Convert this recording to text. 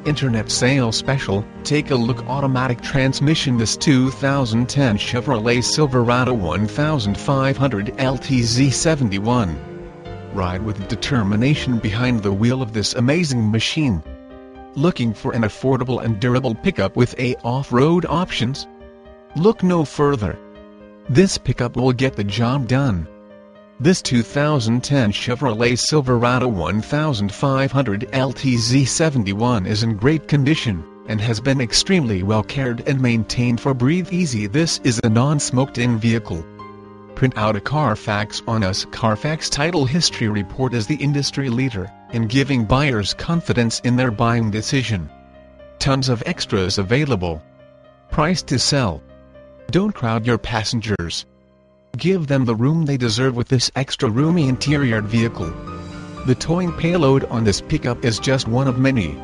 Internet sale special, take a look. Automatic transmission. This 2010 Chevrolet Silverado 1500 LTZ71. Ride with determination behind the wheel of this amazing machine. Looking for an affordable and durable pickup with off-road options? Look no further. This pickup will get the job done. This 2010 Chevrolet Silverado 1500 LTZ71 is in great condition, and has been extremely well cared and maintained for Breathe Easy. This is a non-smoked-in vehicle. Print out a Carfax on Us. Carfax Title History Report is the industry leader in giving buyers confidence in their buying decision. Tons of extras available. Price to sell. Don't crowd your passengers. Give them the room they deserve with this extra roomy interior vehicle. The towing payload on this pickup is just one of many.